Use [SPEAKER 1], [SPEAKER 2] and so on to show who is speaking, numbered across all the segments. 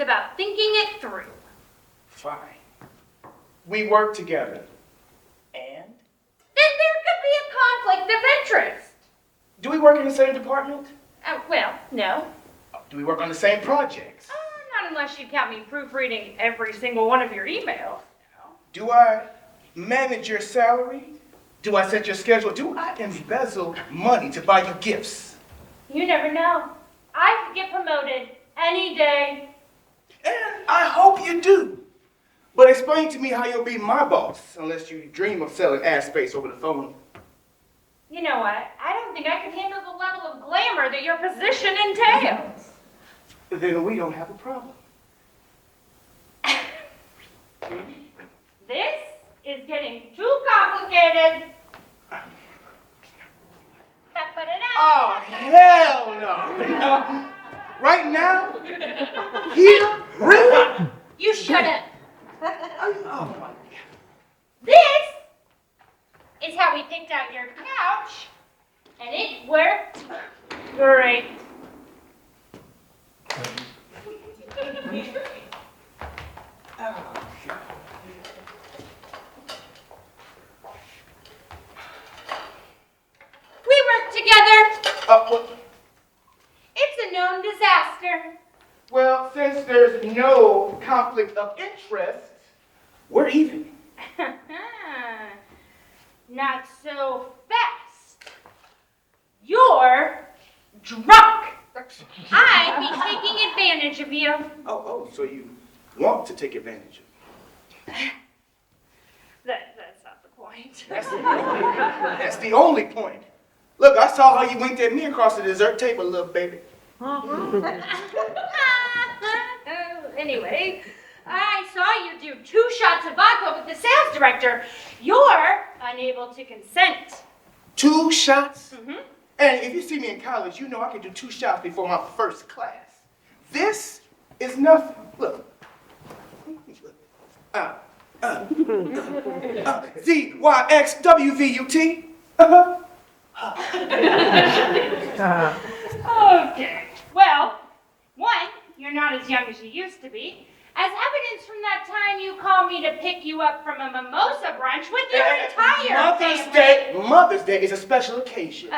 [SPEAKER 1] about thinking it through.
[SPEAKER 2] Fine. We work together. And?
[SPEAKER 1] Then there could be a conflict of interest.
[SPEAKER 2] Do we work in the same department?
[SPEAKER 1] Well, no.
[SPEAKER 2] Do we work on the same projects?
[SPEAKER 1] Not unless you count me proofreading every single one of your emails.
[SPEAKER 2] Do I manage your salary? Do I set your schedule? Do I embezzle money to buy you gifts?
[SPEAKER 1] You never know. I could get promoted any day.
[SPEAKER 2] And I hope you do. But explain to me how you'll be my boss unless you dream of selling ass space over the phone.
[SPEAKER 1] You know what? I don't think I can handle the level of glamour that your position entails.
[SPEAKER 2] Then we don't have a problem.
[SPEAKER 1] This is getting too complicated.
[SPEAKER 2] Oh, hell no. Right now? Here? Really?
[SPEAKER 1] You shut up.
[SPEAKER 2] Oh, my God.
[SPEAKER 1] This is how we picked out your couch, and it worked great.
[SPEAKER 2] Oh, God.
[SPEAKER 1] We work together.
[SPEAKER 2] What?
[SPEAKER 1] It's a known disaster.
[SPEAKER 2] Well, since there's no conflict of interest, we're even.
[SPEAKER 1] Not so fast. You're drunk. I'd be taking advantage of you.
[SPEAKER 2] Oh, so you want to take advantage of me?
[SPEAKER 1] That's not the point.
[SPEAKER 2] That's the only point. Look, I saw how you winked at me across the dessert table, little baby.
[SPEAKER 1] Anyway, I saw you do 2 shots of vodka with the sales director. You're unable to consent.
[SPEAKER 2] 2 shots?
[SPEAKER 1] Mm-hmm.
[SPEAKER 2] And if you see me in college, you know I can do 2 shots before my first class. This is nothing. Look. ZYXWVUT.
[SPEAKER 1] Okay. Well, 1, you're not as young as you used to be. As evidence from that time you called me to pick you up from a mimosa brunch with your entire family.
[SPEAKER 2] Mother's Day is a special occasion.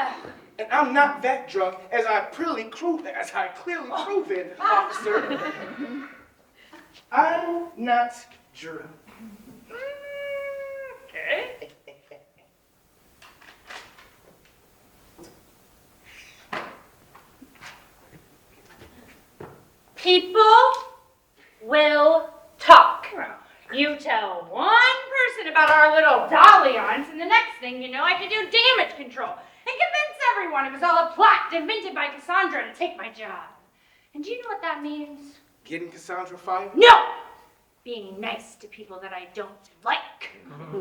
[SPEAKER 2] And I'm not that drunk as I clearly proven, officer. I'm not drunk.
[SPEAKER 1] Okay. People will talk. You tell one person about our little dalliance, and the next thing you know, I can do damage control and convince everyone it was all a plot invented by Cassandra to take my job. And do you know what that means?
[SPEAKER 2] Getting Cassandra fired?
[SPEAKER 1] No! Being nice to people that I don't like.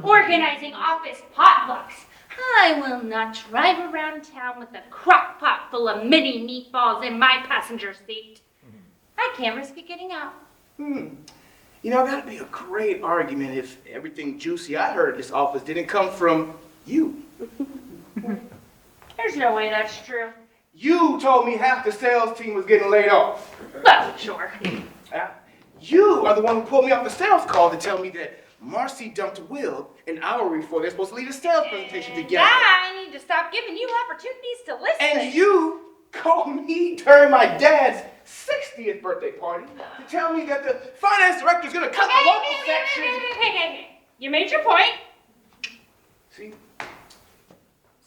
[SPEAKER 1] Organizing office potlucks. I will not drive around town with a crock pot full of mini meatballs in my passenger seat. I can't risk it getting out.
[SPEAKER 2] You know, that'd be a great argument if everything juicy I heard in this office didn't come from you.
[SPEAKER 1] There's no way that's true.
[SPEAKER 2] You told me half the sales team was getting laid off.
[SPEAKER 1] Well, sure.
[SPEAKER 2] You are the one who pulled me off the sales call to tell me that Marcy dumped Will an hour before they're supposed to lead a sales presentation together.
[SPEAKER 1] I need to stop giving you opportunities to listen.
[SPEAKER 2] And you called me during my dad's 60th birthday party to tell me that the finance director is going to cut the local section.
[SPEAKER 1] Hey. You made your point.
[SPEAKER 2] See?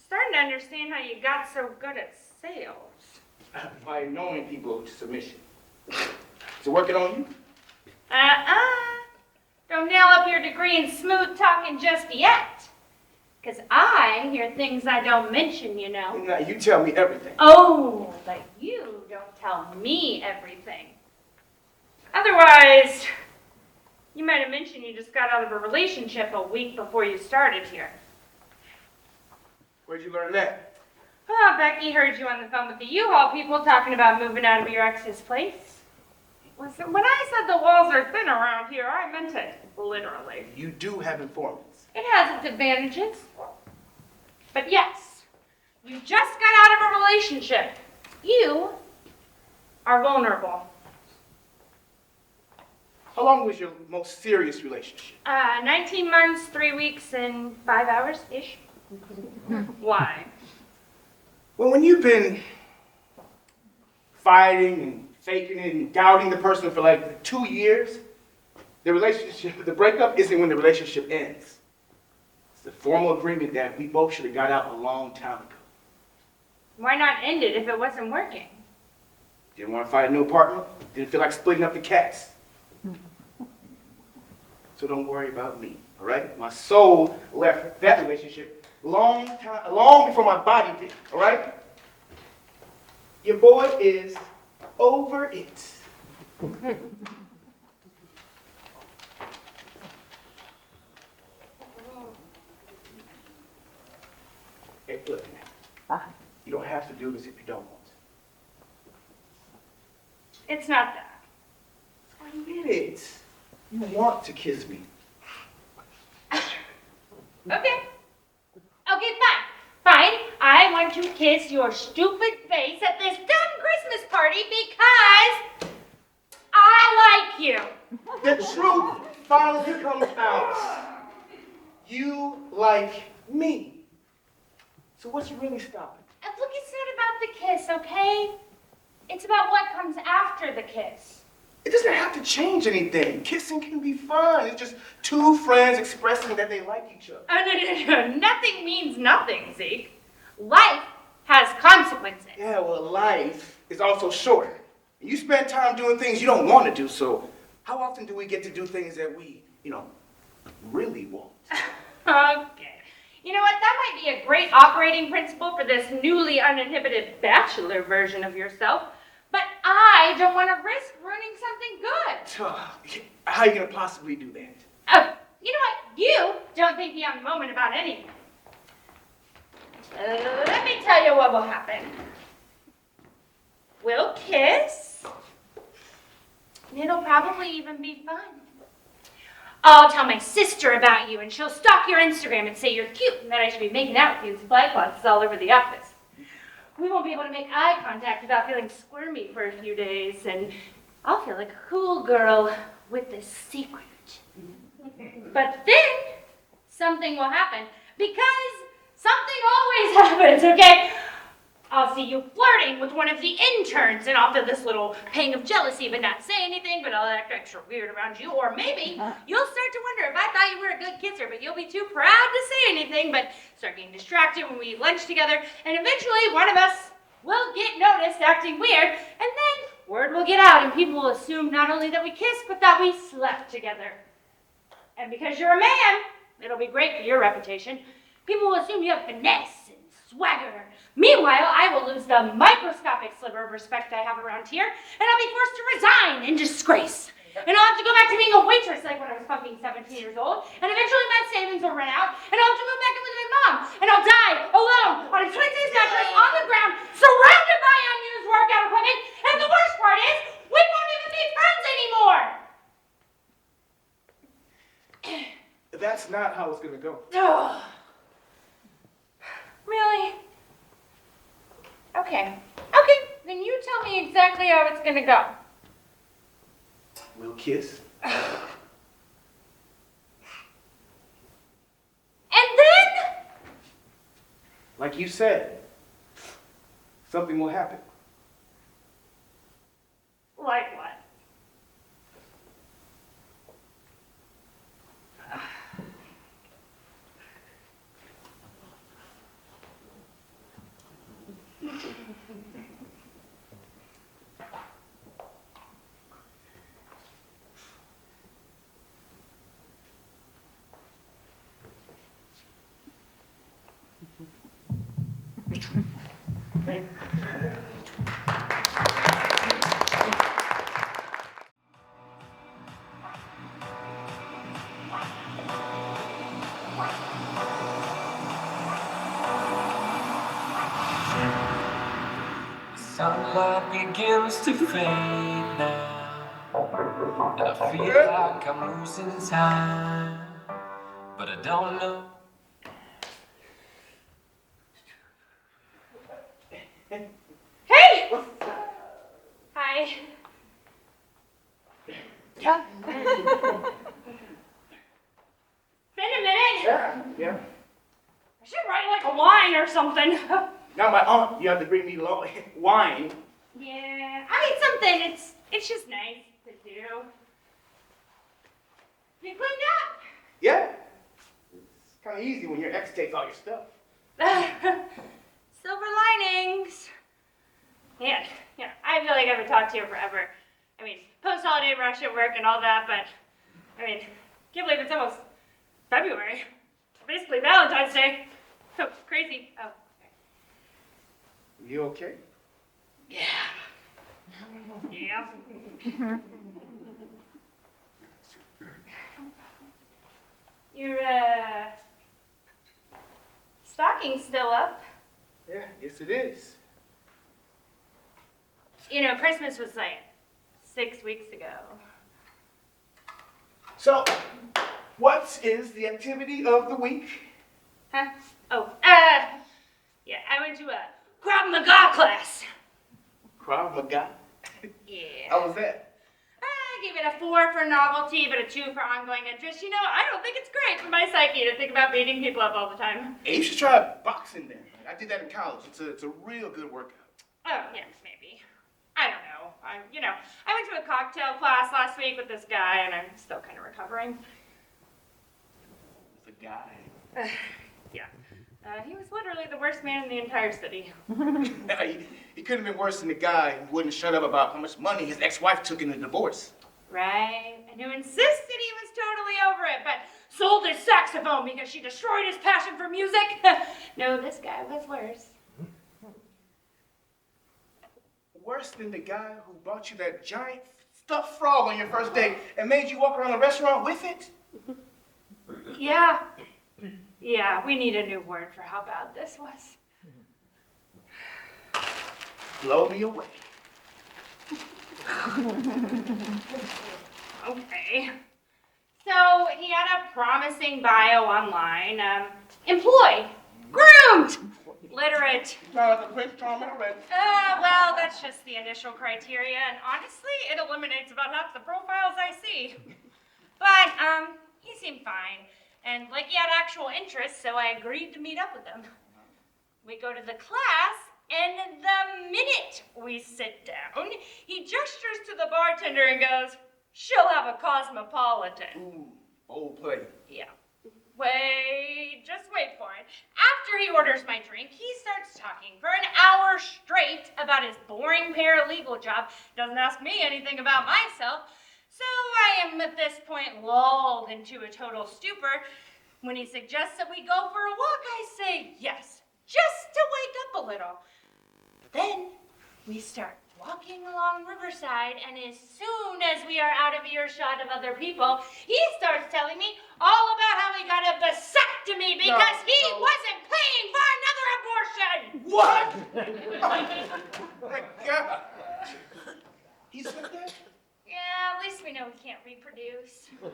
[SPEAKER 1] Starting to understand how you got so good at sales.
[SPEAKER 2] By knowing people to submission. Is it working on you?
[SPEAKER 1] Don't nail up your degree in smooth talking just yet. Because I hear things I don't mention, you know.
[SPEAKER 2] Now, you tell me everything.
[SPEAKER 1] Oh, but you don't tell me everything. Otherwise, you might have mentioned you just got out of a relationship a week before you started here.
[SPEAKER 2] Where'd you learn that?
[SPEAKER 1] Oh, Becky heard you on the phone with the U-Haul people talking about moving out of your ex's place. Listen, when I said the walls are thin around here, I meant it literally.
[SPEAKER 2] You do have informants.
[SPEAKER 1] It has its advantages. But yes, you just got out of a relationship. You are vulnerable.
[SPEAKER 2] How long was your most serious relationship?
[SPEAKER 1] 19 months, 3 weeks, and 5 hours-ish. Why?
[SPEAKER 2] Well, when you've been fighting and faking it and doubting the person for like 2 years, the breakup isn't when the relationship ends. It's the formal agreement that we both should have got out a long time ago.
[SPEAKER 1] Why not end it if it wasn't working?
[SPEAKER 2] Didn't want to find a new partner. Didn't feel like splitting up the cats. So don't worry about me, all right? My soul left that relationship long before my body did, all right? Your boy is over it. Hey, look, you don't have to do this if you don't want to.
[SPEAKER 1] It's not that.
[SPEAKER 2] Admit it. You want to kiss me.
[SPEAKER 1] Okay. Okay, fine. I want to kiss your stupid face at this dumb Christmas party because I like you.
[SPEAKER 2] The truth finally comes out. You like me. So what's really stopping?
[SPEAKER 1] Look, it's not about the kiss, okay? It's about what comes after the kiss.
[SPEAKER 2] It doesn't have to change anything. Kissing can be fun. It's just two friends expressing that they like each other.
[SPEAKER 1] No. Nothing means nothing, Zeke. Life has consequences.
[SPEAKER 2] Yeah, well, life is also short. You spend time doing things you don't want to do, so how often do we get to do things that we, really want?
[SPEAKER 1] Okay. You know what? That might be a great operating principle for this newly uninhibited bachelor version of yourself. But I don't want to risk ruining something good.
[SPEAKER 2] How are you going to possibly do that?
[SPEAKER 1] Oh, you know what? You don't think beyond the moment about anything. Let me tell you what will happen. We'll kiss. And it'll probably even be fun. I'll tell my sister about you, and she'll stalk your Instagram and say you're cute and that I should be making out with you with fly cloths all over the office. We won't be able to make eye contact without feeling squirmy for a few days, and I'll feel like a cool girl with this secret. But then something will happen, because something always happens, okay? I'll see you flirting with one of the interns, and I'll feel this little pang of jealousy but not say anything, but I'll act extra weird around you. Or maybe you'll start to wonder if I thought you were a good kisser, but you'll be too proud to say anything, but start getting distracted when we eat lunch together, and eventually one of us will get noticed acting weird, and then word will get out, and people will assume not only that we kissed, but that we slept together. And because you're a man, it'll be great for your reputation. People will assume you have finesse and swagger. Meanwhile, I will lose the microscopic sliver of respect I have around here, and I'll be forced to resign in disgrace. And I'll have to go back to being a waitress like when I was fucking 17 years old, and eventually my savings will run out, and I'll have to move back in with my mom, and I'll die alone on a twin-size mattress on the ground, surrounded by unused workout equipment, and the worst part is, we won't even be friends anymore!
[SPEAKER 2] That's not how it's going to go.
[SPEAKER 1] Oh. Really? Okay, then you tell me exactly how it's gonna go.
[SPEAKER 2] We'll kiss.
[SPEAKER 1] And then?
[SPEAKER 2] Like you said, something will happen.
[SPEAKER 1] Like what?
[SPEAKER 3] Sunlight begins to fade now, and I feel like I'm losing time, but I don't know.
[SPEAKER 1] Hey! Hi. Been a minute.
[SPEAKER 2] Yeah.
[SPEAKER 1] I should write like a line or something.
[SPEAKER 2] Now my aunt, you have to bring me wine.
[SPEAKER 1] Yeah, I mean something. It's just nice to do. You cleaned up?
[SPEAKER 2] Yeah. It's kind of easy when your ex takes all your stuff.
[SPEAKER 1] Silver linings. Man, I feel like I've been talking to you forever. I mean, post-holiday rush at work and all that, but I mean, can't believe it's almost February. Basically Valentine's Day. So crazy. Oh.
[SPEAKER 2] You okay?
[SPEAKER 1] Yeah. Your stocking's still up.
[SPEAKER 2] Yeah, yes it is.
[SPEAKER 1] You know, Christmas was like 6 weeks ago.
[SPEAKER 2] So, what is the activity of the week?
[SPEAKER 1] Huh? Oh, yeah, I went to a Krav Maga class.
[SPEAKER 2] Krav Maga?
[SPEAKER 1] Yeah.
[SPEAKER 2] How was that?
[SPEAKER 1] I gave it a 4 for novelty, but a 2 for ongoing interest. You know, I don't think it's great for my psyche to think about beating people up all the time.
[SPEAKER 2] Hey, you should try boxing then. I did that in college. It's a real good workout.
[SPEAKER 1] Oh, yes, maybe. I don't know. I went to a cocktail class last week with this guy, and I'm still kind of recovering.
[SPEAKER 2] The guy.
[SPEAKER 1] Yeah. He was literally the worst man in the entire city.
[SPEAKER 2] He couldn't have been worse than the guy who wouldn't shut up about how much money his ex-wife took in the divorce.
[SPEAKER 1] Right? And who insisted he was totally over it, but sold his saxophone because she destroyed his passion for music. No, this guy was worse.
[SPEAKER 2] Worse than the guy who bought you that giant stuffed frog on your first date and made you walk around the restaurant with it?
[SPEAKER 1] Yeah. Yeah, we need a new word for how bad this was.
[SPEAKER 2] Blow me away.
[SPEAKER 1] Okay. So he had a promising bio online. Employed, groomed, literate.
[SPEAKER 2] No, the Prince Charming already.
[SPEAKER 1] Well, that's just the initial criteria, and honestly, it eliminates about half the profiles I see. But, he seemed fine, and like he had actual interest, so I agreed to meet up with him. We go to the class, and the minute we sit down, he gestures to the bartender and goes, "She'll have a cosmopolitan."
[SPEAKER 2] Ooh, bold play.
[SPEAKER 1] Yeah. Just wait for it. After he orders my drink, he starts talking for an hour straight about his boring paralegal job. Doesn't ask me anything about myself. So I am at this point lulled into a total stupor. When he suggests that we go for a walk, I say yes, just to wake up a little. Then we start walking along Riverside, and as soon as we are out of earshot of other people, he starts telling me all about how he got a vasectomy because he wasn't paying for another abortion.
[SPEAKER 2] What? God. He said that?
[SPEAKER 1] Yeah, at least we know he can't reproduce. And,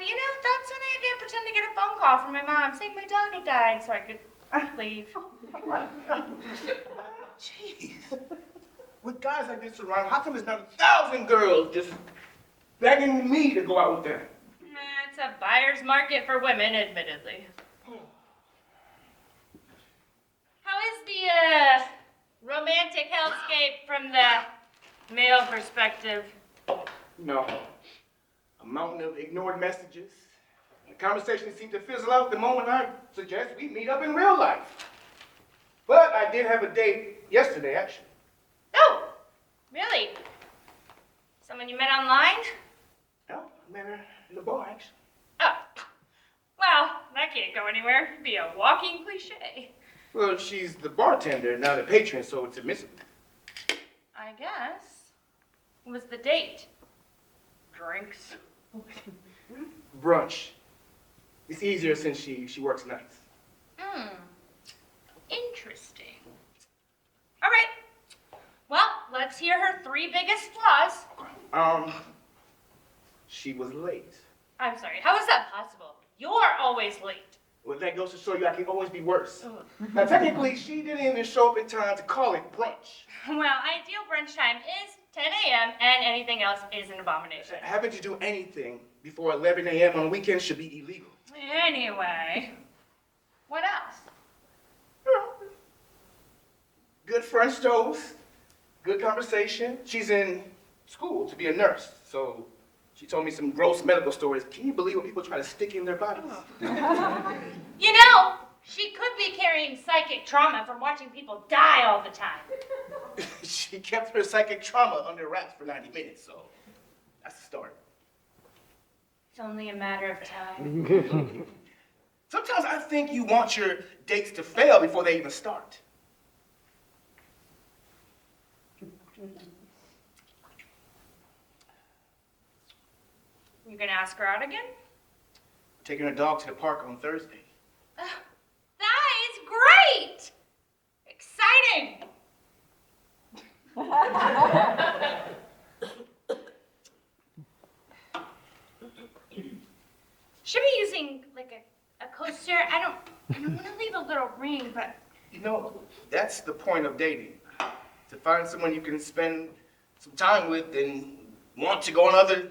[SPEAKER 1] you know, that's when I had to pretend to get a phone call from my mom saying my dog had died so I could leave.
[SPEAKER 2] Jeez. With guys like this around, how come there's not 1,000 girls just begging me to go out with them?
[SPEAKER 1] It's a buyer's market for women, admittedly. How is the romantic hellscape from the male perspective?
[SPEAKER 2] No. A mountain of ignored messages. The conversation seemed to fizzle out the moment I suggest we meet up in real life. But I did have a date yesterday, actually.
[SPEAKER 1] Oh, really? Someone you met online?
[SPEAKER 2] No, I met her in the bar, actually.
[SPEAKER 1] Oh, well, that can't go anywhere. It'd be a walking cliche.
[SPEAKER 2] Well, she's the bartender, not the patron, so it's admissible.
[SPEAKER 1] I guess. What was the date? Drinks.
[SPEAKER 2] Brunch. It's easier since she works nights.
[SPEAKER 1] Interesting. All right. Well, let's hear her 3 biggest flaws.
[SPEAKER 2] She was late.
[SPEAKER 1] I'm sorry, how is that possible? You're always late.
[SPEAKER 2] Well, that goes to show you I can always be worse. Now, technically, she didn't even show up in time to call it brunch.
[SPEAKER 1] Well, ideal brunch time is 10 a.m. and anything else is an abomination.
[SPEAKER 2] Having to do anything before 11 a.m. on weekends should be illegal.
[SPEAKER 1] Anyway, what else?
[SPEAKER 2] Good French toast, good conversation. She's in school to be a nurse, so she told me some gross medical stories. Can you believe what people try to stick in their bodies?
[SPEAKER 1] You know, she could be carrying psychic trauma from watching people die all the time.
[SPEAKER 2] She kept her psychic trauma under wraps for 90 minutes, so that's the start.
[SPEAKER 1] It's only a matter of time.
[SPEAKER 2] Sometimes I think you want your dates to fail before they even start.
[SPEAKER 1] You gonna ask her out again?
[SPEAKER 2] Taking her dog to the park on Thursday.
[SPEAKER 1] That is great! Exciting! Should be using like a coaster. I don't want to leave a little ring, but
[SPEAKER 2] You know, that's the point of dating. To find someone you can spend some time with and want to go on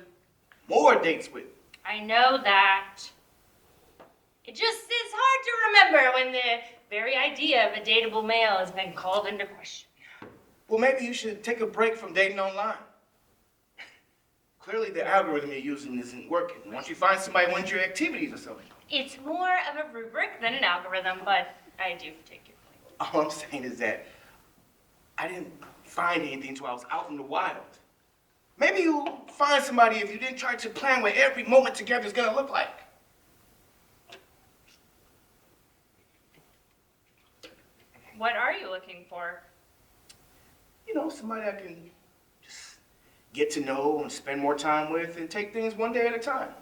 [SPEAKER 2] more dates with.
[SPEAKER 1] I know that. It just is hard to remember when the very idea of a dateable male has been called into question.
[SPEAKER 2] Well, maybe you should take a break from dating online. Clearly, the algorithm you're using isn't working. Once you find somebody who wants your activities or something.
[SPEAKER 1] It's more of a rubric than an algorithm, but I do take your point.
[SPEAKER 2] All I'm saying is that I didn't find anything until I was out in the wild. Maybe you'll find somebody if you didn't try to plan what every moment together is gonna look like.
[SPEAKER 1] What are you looking for?
[SPEAKER 2] You know, somebody I can just get to know and spend more time with and take things one day at a time.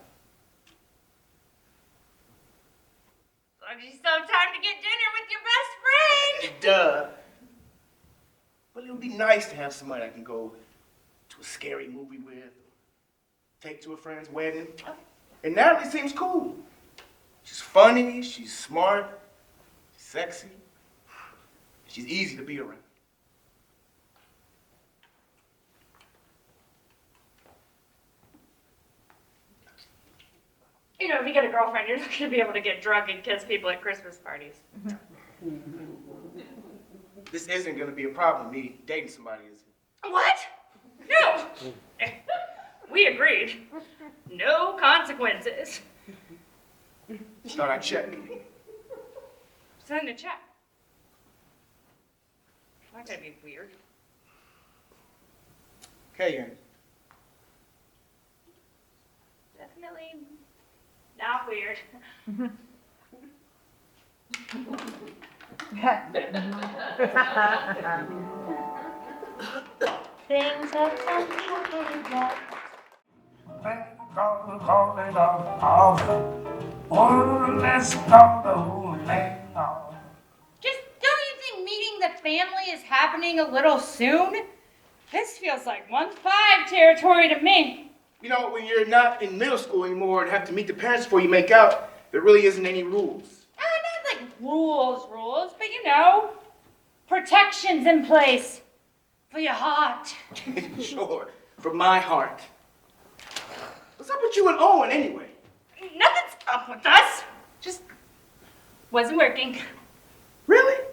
[SPEAKER 1] As long as you still have time to get dinner with your best friend.
[SPEAKER 2] Duh. But it would be nice to have somebody I can go to a scary movie with, take to a friend's wedding. And Natalie seems cool. She's funny, she's smart, she's sexy, she's easy to be around.
[SPEAKER 1] You know, if you get a girlfriend, you're not going to be able to get drunk and kiss people at Christmas parties.
[SPEAKER 2] This isn't gonna be a problem, me dating somebody, is it?
[SPEAKER 1] What? No. We agreed. No consequences.
[SPEAKER 2] Thought I'd check.
[SPEAKER 1] Send a check. Not gonna be weird.
[SPEAKER 2] Okay, Ian.
[SPEAKER 1] Definitely not weird. Things have come. Just don't you think meeting the family is happening a little soon? This feels like 1-5 territory to me.
[SPEAKER 2] You know, when you're not in middle school anymore and have to meet the parents before you make out, there really isn't any rules.
[SPEAKER 1] Not like rules, but you know, protections in place for your heart.
[SPEAKER 2] Sure, for my heart. What's up with you and Owen anyway?
[SPEAKER 1] Nothing's up with us. Just wasn't working.
[SPEAKER 2] Really? It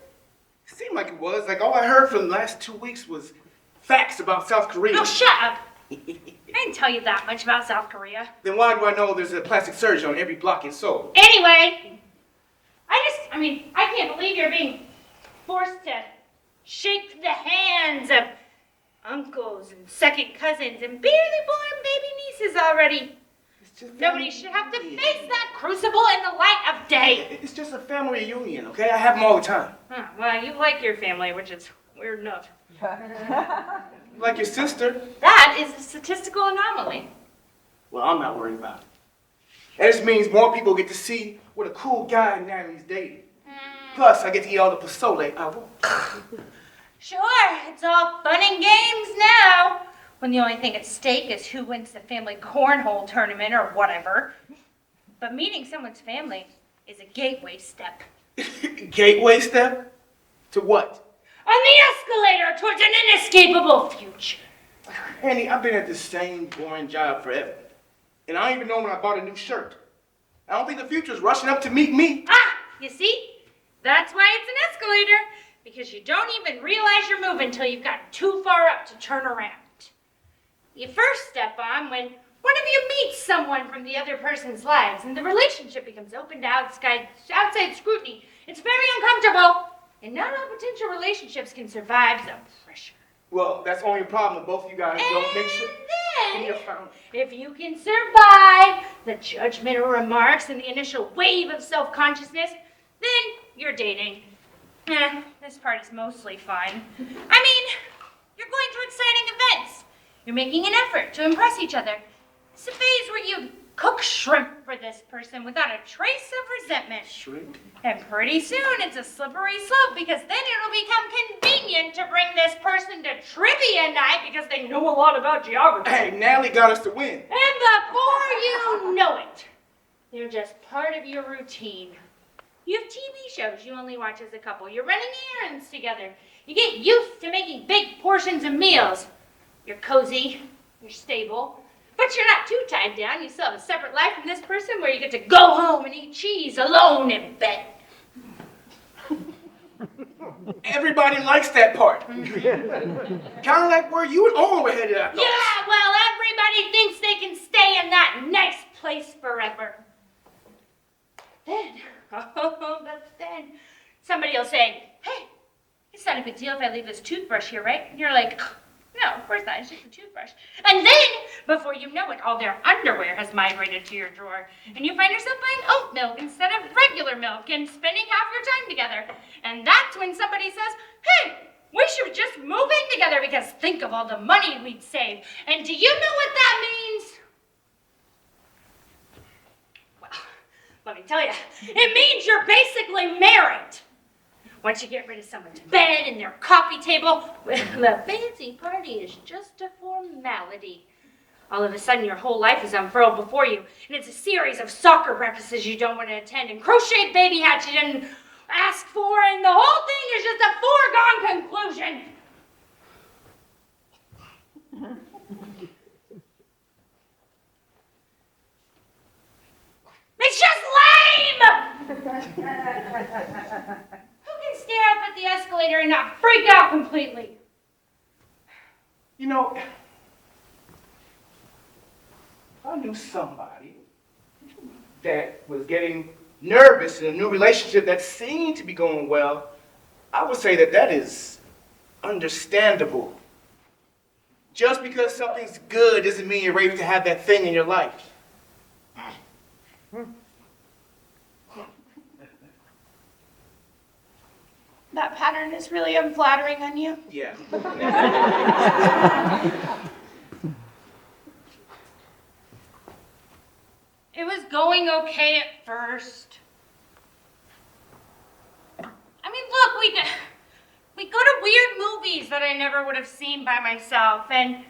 [SPEAKER 2] seemed like it was. Like all I heard for the last 2 weeks was facts about South Korea.
[SPEAKER 1] Oh, shut up. I didn't tell you that much about South Korea.
[SPEAKER 2] Then why do I know there's a plastic surgeon on every block in Seoul?
[SPEAKER 1] Anyway, I can't believe you're being forced to shake the hands of uncles and second cousins and barely born baby nieces already. Nobody should have to face that crucible in the light of day.
[SPEAKER 2] It's just a family reunion, okay? I have them all the time.
[SPEAKER 1] Huh, well, you like your family, which is weird enough.
[SPEAKER 2] Like your sister.
[SPEAKER 1] That is a statistical anomaly.
[SPEAKER 2] Well, I'm not worried about it. That just means more people get to see what a cool guy Natalie's dating. Plus, I get to eat all the pozole I want.
[SPEAKER 1] Sure, it's all fun and games now, when the only thing at stake is who wins the family cornhole tournament or whatever. But meeting someone's family, is a gateway step.
[SPEAKER 2] Gateway step? To what?
[SPEAKER 1] On the escalator towards an inescapable future.
[SPEAKER 2] Annie, I've been at this same boring job forever. And I don't even know when I bought a new shirt. I don't think the future's rushing up to meet me.
[SPEAKER 1] Ah, you see? That's why it's an escalator. Because you don't even realize you're moving until you've gotten too far up to turn around. You first step on when one of you meets someone from the other person's lives and the relationship becomes open to outside scrutiny. It's very uncomfortable. And not all potential relationships can survive the pressure.
[SPEAKER 2] Well, that's only a problem if both of you guys don't make sure.
[SPEAKER 1] And then, if you can survive the judgmental remarks and the initial wave of self-consciousness, then you're dating. This part is mostly fun. I mean, you're going to exciting events. You're making an effort to impress each other. It's a phase where you cook shrimp for this person without a trace of resentment.
[SPEAKER 2] Shrimp?
[SPEAKER 1] And pretty soon it's a slippery slope because then it'll become convenient to bring this person to trivia night because they know a lot about geography.
[SPEAKER 2] Hey, Natalie got us to win.
[SPEAKER 1] And before you know it, they're just part of your routine. You have TV shows you only watch as a couple. You're running errands together. You get used to making big portions of meals. You're cozy. You're stable. But you're not too tied down. You still have a separate life from this person where you get to go home and eat cheese alone in bed.
[SPEAKER 2] Everybody likes that part. Kind of like where you and Owen were headed out.
[SPEAKER 1] Yeah, well, everybody thinks they can stay in that nice place forever. Then, but then, somebody will say, hey, it's not a big deal if I leave this toothbrush here, right? And you're like, no, of course not, it's just a toothbrush. And then, before you know it, all their underwear has migrated to your drawer. And you find yourself buying oat milk instead of regular milk and spending half your time together. And that's when somebody says, hey, we should just move in together because think of all the money we'd save. And do you know what that means? Well, let me tell you, it means you're basically married. Once you get rid of someone's bed and their coffee table, well, the fancy party is just a formality. All of a sudden, your whole life is unfurled before you, and it's a series of soccer practices you don't want to attend, and crocheted baby hats you didn't ask for, and the whole thing is just a foregone conclusion. It's just lame! Who can stare up at the escalator and not freak out completely?
[SPEAKER 2] You know, if I knew somebody that was getting nervous in a new relationship that seemed to be going well, I would say that that is understandable. Just because something's good doesn't mean you're ready to have that thing in your life.
[SPEAKER 1] That pattern is really unflattering on you.
[SPEAKER 2] Yeah.
[SPEAKER 1] It was going okay at first. I mean, look, we go to weird movies that I never would have seen by myself, and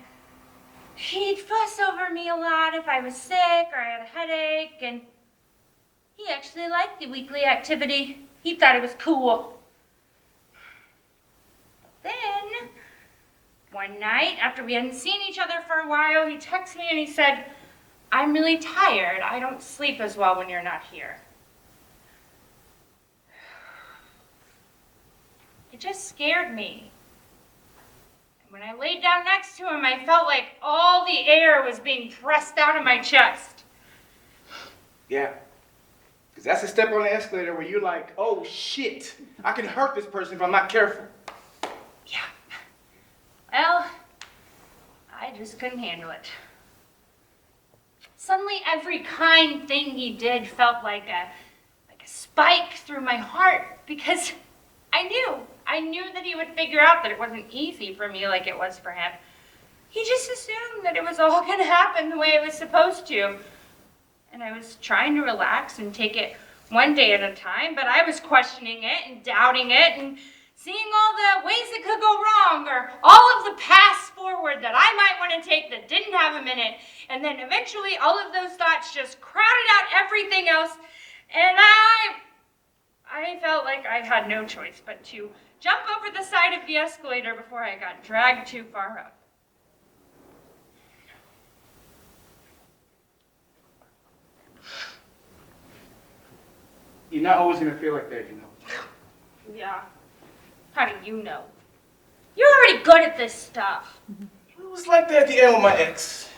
[SPEAKER 1] he'd fuss over me a lot if I was sick or I had a headache, and he actually liked the weekly activity. He thought it was cool. Then, one night, after we hadn't seen each other for a while, he texted me and he said, I'm really tired. I don't sleep as well when you're not here. It just scared me. And when I laid down next to him, I felt like all the air was being pressed out of my chest.
[SPEAKER 2] Yeah. Because that's a step on the escalator where you're like, oh shit, I can hurt this person if I'm not careful.
[SPEAKER 1] Yeah. Well, I just couldn't handle it. Suddenly, every kind thing he did felt like a spike through my heart because I knew that he would figure out that it wasn't easy for me like it was for him. He just assumed that it was all going to happen the way it was supposed to. And I was trying to relax and take it one day at a time, but I was questioning it and doubting it and seeing all the ways it could go wrong or all of the paths forward that I might want to take that didn't have him in it. And then eventually all of those thoughts just crowded out everything else And I felt like I had no choice but to jump over the side of the escalator before I got dragged too far up.
[SPEAKER 2] You're not always gonna feel like that, you know.
[SPEAKER 1] Yeah. How do you know? You're already good at this stuff.
[SPEAKER 2] It was like that at the end with my ex.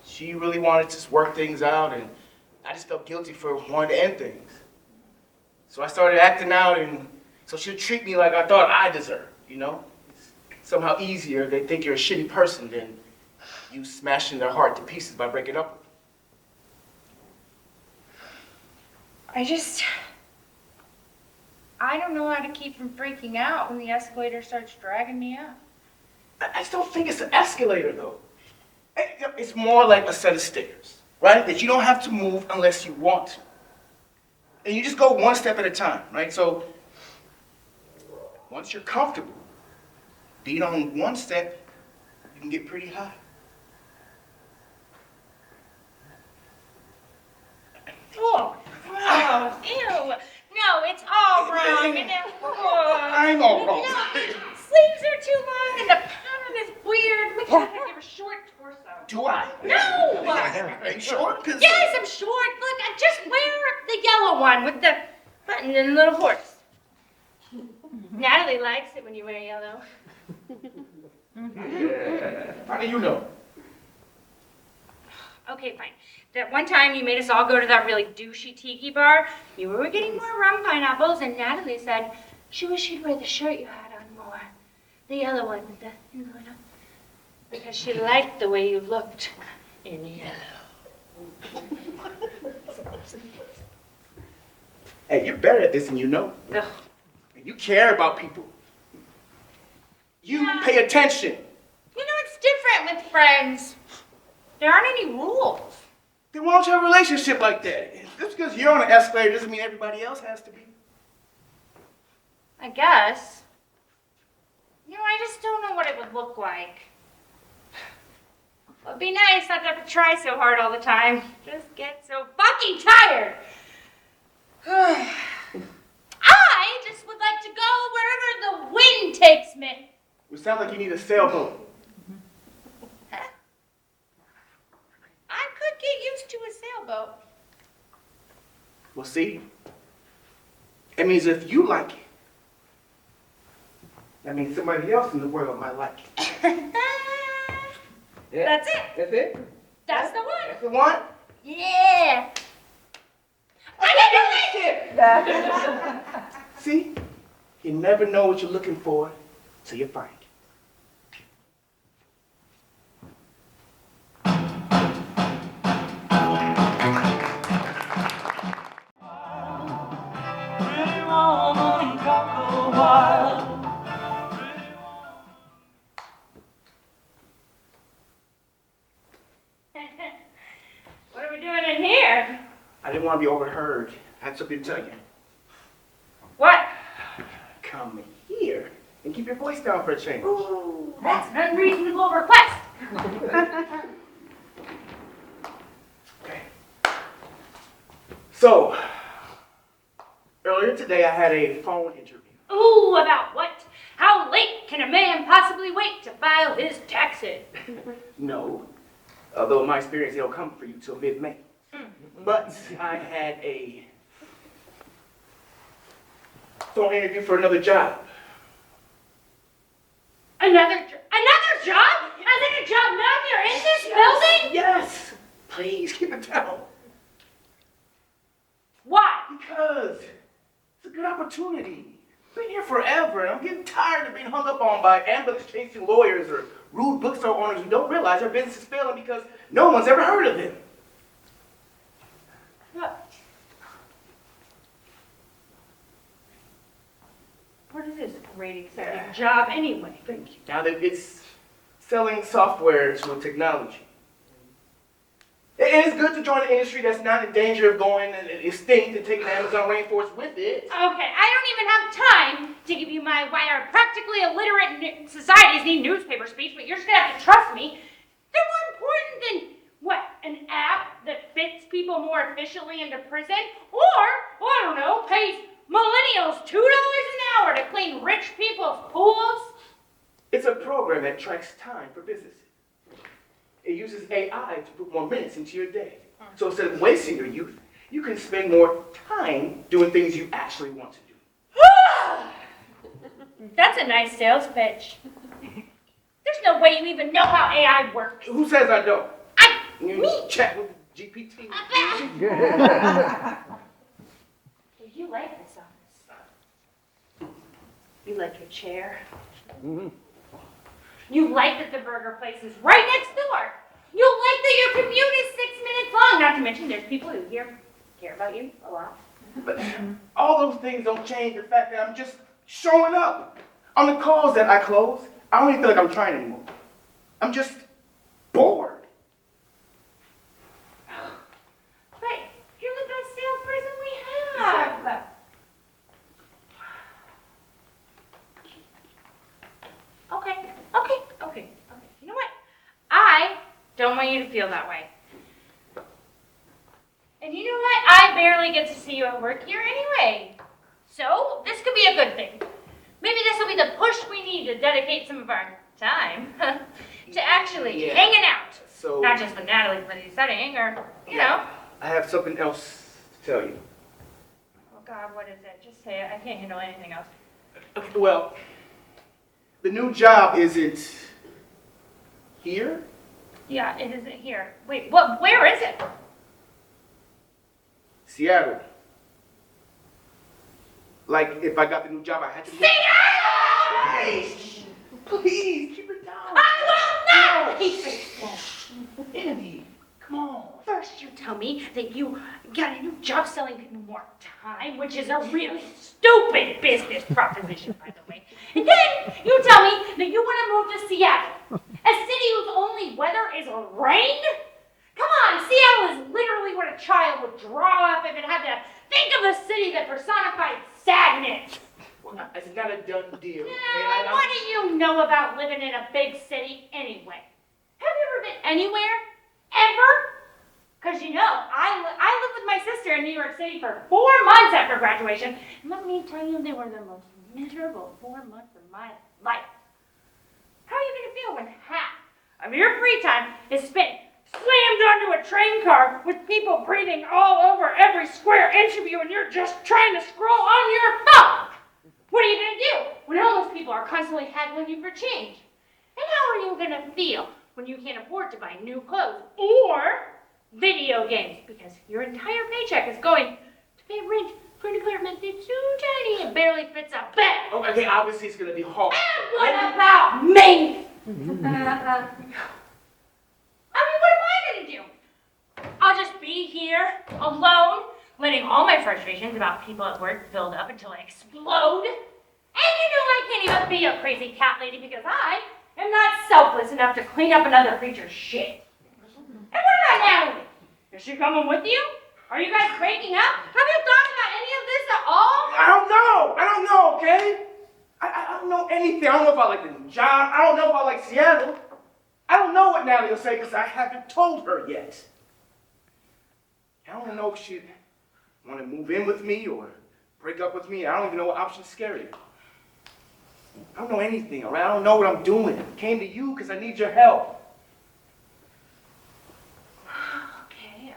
[SPEAKER 2] She really wanted to work things out, and I just felt guilty for wanting to end things. So I started acting out, and so she'd treat me like I thought I deserved, you know? It's somehow easier. They think you're a shitty person than you smashing their heart to pieces by breaking up.
[SPEAKER 1] I don't know how to keep from freaking out when the escalator starts dragging me up.
[SPEAKER 2] I just don't think it's an escalator, though. It's more like a set of stairs, right? That you don't have to move unless you want to. And you just go one step at a time, right? So once you're comfortable, being on one step, you can get pretty high.
[SPEAKER 1] Oh, ew. No, it's all wrong.
[SPEAKER 2] I'm all wrong.
[SPEAKER 1] No, sleeves are too long and the pattern is weird. Look, you have a short torso.
[SPEAKER 2] Do I?
[SPEAKER 1] No!
[SPEAKER 2] Are you sure?
[SPEAKER 1] Yes, I'm short. Look, I just wear the yellow one with the button and the little horse. Natalie likes it when you wear yellow.
[SPEAKER 2] Yeah. How do you know?
[SPEAKER 1] Okay, fine. That one time you made us all go to that really douchey tiki bar, you were getting more rum pineapples, and Natalie said she wished she'd wear the shirt you had on more. The yellow one with the, because she liked the way you looked in yellow.
[SPEAKER 2] Hey, you're better at this than you know.
[SPEAKER 1] Ugh.
[SPEAKER 2] You care about people. You pay attention.
[SPEAKER 1] You know, it's different with friends. There aren't any rules.
[SPEAKER 2] Then why don't you have a relationship like that? Just because you're on an escalator doesn't mean everybody else has to be.
[SPEAKER 1] I guess. You know, I just don't know what it would look like. It'd be nice not to have to try so hard all the time. Just get so fucking tired. I just would like to go wherever the wind takes me.
[SPEAKER 2] It sounds like you need a sailboat.
[SPEAKER 1] Huh? I could get used to a sailboat.
[SPEAKER 2] Well, see, it means if you like it, that means somebody else in the world might like it. Yeah.
[SPEAKER 1] That's it.
[SPEAKER 2] That's it?
[SPEAKER 1] That's the one.
[SPEAKER 2] That's the one?
[SPEAKER 1] Yeah. I can do it!
[SPEAKER 2] See, you never know what you're looking for till you find it.
[SPEAKER 1] What are we doing in here?
[SPEAKER 2] I didn't want to be overheard. I had something to tell you.
[SPEAKER 1] What?
[SPEAKER 2] Come here and keep your voice down for a change.
[SPEAKER 1] Ooh, that's an unreasonable request.
[SPEAKER 2] Okay. So, earlier today I had a phone interview.
[SPEAKER 1] Ooh, about what? How late can a man possibly wait to file his taxes?
[SPEAKER 2] No. Although in my experience, they don't come for you till mid-May. But I had a phone interview for another job.
[SPEAKER 1] Another job? Another job now you're in this building?
[SPEAKER 2] Yes! Please keep it down.
[SPEAKER 1] Why?
[SPEAKER 2] Because it's a good opportunity. Been here forever, and I'm getting tired of being hung up on by ambulance-chasing lawyers or rude bookstore owners who don't realize their business is failing because no one's ever heard of them.
[SPEAKER 1] What is this great exciting job anyway?
[SPEAKER 2] Thank you. Now that it's selling software to technology. It is good to join an industry that's not in danger of going extinct and taking the Amazon rainforest with it.
[SPEAKER 1] Okay, I don't even have time to give you my why our practically illiterate societies need newspaper speech, but you're just gonna have to trust me. They're more important than, what, an app that fits people more efficiently into prison? Or I don't know, pays millennials $2 an hour to clean rich people's pools?
[SPEAKER 2] It's a program that tracks time for businesses. It uses AI to put more minutes into your day. So instead of wasting your youth, you can spend more time doing things you actually want to do.
[SPEAKER 1] That's a nice sales pitch. There's no way you even know how AI works.
[SPEAKER 2] Who says I don't? Me. Chat with GPT.
[SPEAKER 1] You like this office. You like your chair. You like that the burger place is right next door. You like that your commute is 6 minutes long. Not to mention there's people who care about you a lot.
[SPEAKER 2] But all those things don't change the fact that I'm just showing up. On the calls that I close, I don't even feel like I'm trying anymore. I'm just bored.
[SPEAKER 1] But you're the best salesperson we have. Okay. You know what? I don't want you to feel that way. And you know what? I barely get to see you at work here anyway. So this could be a good thing. Maybe this will be the push we need to dedicate some of our time to actually hanging out.
[SPEAKER 2] So,
[SPEAKER 1] not just with Natalie for the studying or, you know.
[SPEAKER 2] I have something else to tell you.
[SPEAKER 1] Oh God, what is it? Just say it. I can't handle anything else.
[SPEAKER 2] Okay, well, the new job isn't here?
[SPEAKER 1] Yeah, it isn't here. Wait, what? Where is it?
[SPEAKER 2] Seattle. Like, if I got the new job, I had to...
[SPEAKER 1] Seattle!
[SPEAKER 2] Please, keep it down.
[SPEAKER 1] I will not keep it.
[SPEAKER 2] Eddie, come on.
[SPEAKER 1] First you tell me that you got a new job selling more time, which is a really stupid business proposition, by the way. And then you tell me that you want to move to Seattle, a city whose only weather is rain? Come on, Seattle is literally what a child would draw up if it had to think of a city that personified sadness.
[SPEAKER 2] Well, it's not a done deal.
[SPEAKER 1] Yeah, what do you know about living in a big city anyway? Have you ever been anywhere? Ever? Because you know, I lived with my sister in New York City for 4 months after graduation. And let me tell you, they were the most miserable 4 months of my life. How are you going to feel when half of your free time is spent slammed onto a train car with people breathing all over every square inch of you and you're just trying to scroll on your phone? What are you going to do when all those people are constantly haggling you for change? And how are you going to feel when you can't afford to buy new clothes or video games because your entire paycheck is going to pay rent for an apartment that's so tiny it barely fits a bed?
[SPEAKER 2] Okay, obviously it's going to be hard.
[SPEAKER 1] And what about me? What am I going to do? I'll just be here alone, letting all my frustrations about people at work build up until I explode. And you know I can't even be a crazy cat lady because I am not selfless enough to clean up another creature's shit. And what about Natalie? Is she coming with you? Are you guys breaking up? Have you thought about any of this at all?
[SPEAKER 2] I don't know, okay? I don't know anything. I don't know if I like the new job. I don't know if I like Seattle. I don't know what Natalie will say because I haven't told her yet. I don't know if she'd want to move in with me or break up with me. I don't even know what option's scarier. I don't know anything, all right? I don't know what I'm doing. I came to you because I need your help.
[SPEAKER 1] Okay,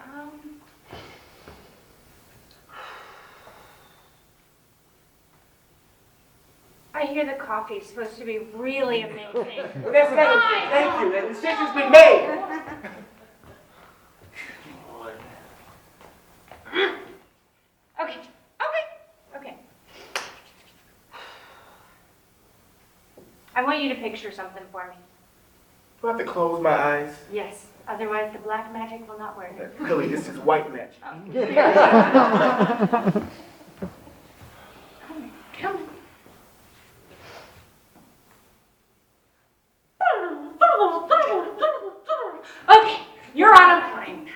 [SPEAKER 1] I hear the coffee's supposed to be really amazing.
[SPEAKER 2] Well, that's thank you. The decision's been made.
[SPEAKER 1] Okay. I want you to picture something for me.
[SPEAKER 2] Do I have to close my eyes?
[SPEAKER 1] Yes, otherwise the black magic will not work.
[SPEAKER 2] Really, this is white magic.
[SPEAKER 1] Come on. Okay, you're on a plane.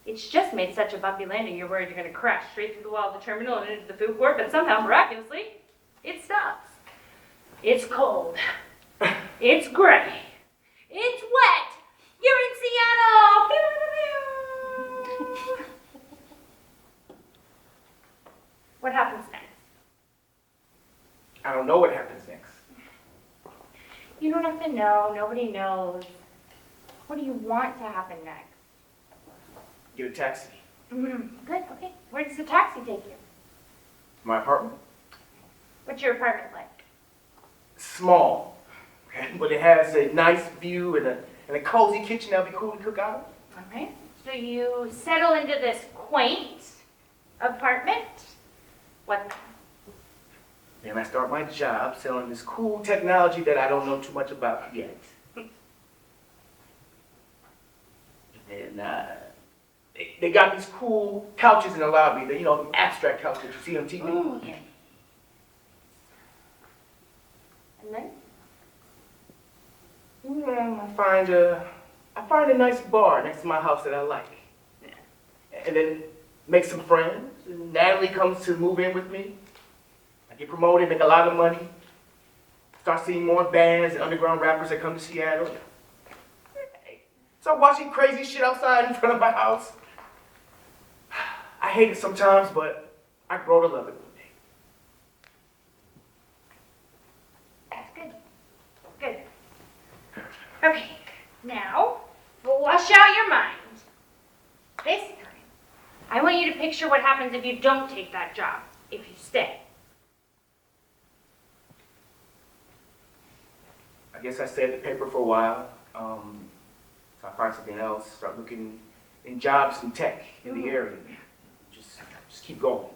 [SPEAKER 1] It's just made such a bumpy landing you're worried you're going to crash straight through the wall of the terminal and into the food court, but somehow, miraculously, it stops. It's cold. It's gray. It's wet. You're in Seattle. have to know. Nobody knows. What do you want to happen next?
[SPEAKER 2] Get a taxi.
[SPEAKER 1] Good, okay. Where does the taxi take you?
[SPEAKER 2] My apartment?
[SPEAKER 1] What's your apartment like?
[SPEAKER 2] Small, okay, but it has a nice view and a cozy kitchen that'll be cool to cook out of.
[SPEAKER 1] All right. So you settle into this quaint apartment. What?
[SPEAKER 2] Then I start my job selling this cool technology that I don't know too much about yet. And they got these cool couches in the lobby, the abstract couches that you see on TV.
[SPEAKER 1] Oh, yeah. And then?
[SPEAKER 2] I find a nice bar next to my house that I like. And then make some friends. And Natalie comes to move in with me. I get promoted, make a lot of money. Start seeing more bands and underground rappers that come to Seattle. Start watching crazy shit outside in front of my house. I hate it sometimes, but I grow to love it one day.
[SPEAKER 1] That's good. Good. Okay, now, flush out your mind. This time, I want you to picture what happens if you don't take that job, if you stay.
[SPEAKER 2] I guess I stay at the paper for a while. So I find something else, start looking in jobs in tech in the area. Just keep going.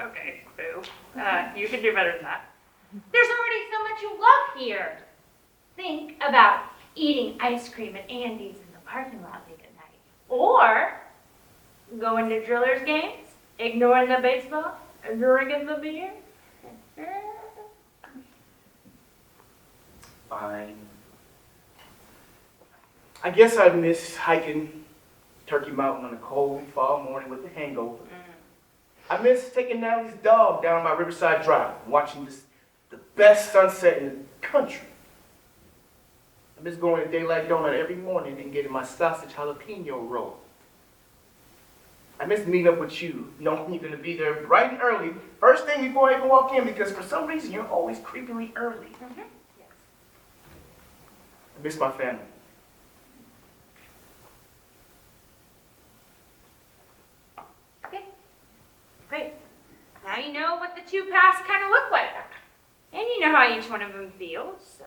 [SPEAKER 1] Okay, boo. You can do better than that. There's already so much you love here. Think about eating ice cream at Andy's in the parking lot late at night. Or going to Drillers games, ignoring the baseball, and drinking the beer.
[SPEAKER 2] Fine. I guess I miss hiking Turkey Mountain on a cold fall morning with a hangover. I miss taking Natalie's dog down by Riverside Drive and watching the best sunset in the country. I miss going to Daylight Donut every morning and getting my sausage jalapeno roll. I miss meeting up with you, knowing you're going to be there bright and early, first thing before I even walk in, because for some reason you're always creepily early.
[SPEAKER 1] Yes.
[SPEAKER 2] I miss my family.
[SPEAKER 1] Okay, great. Now you know what the two paths kind of look like. And you know how each one of them feels. So.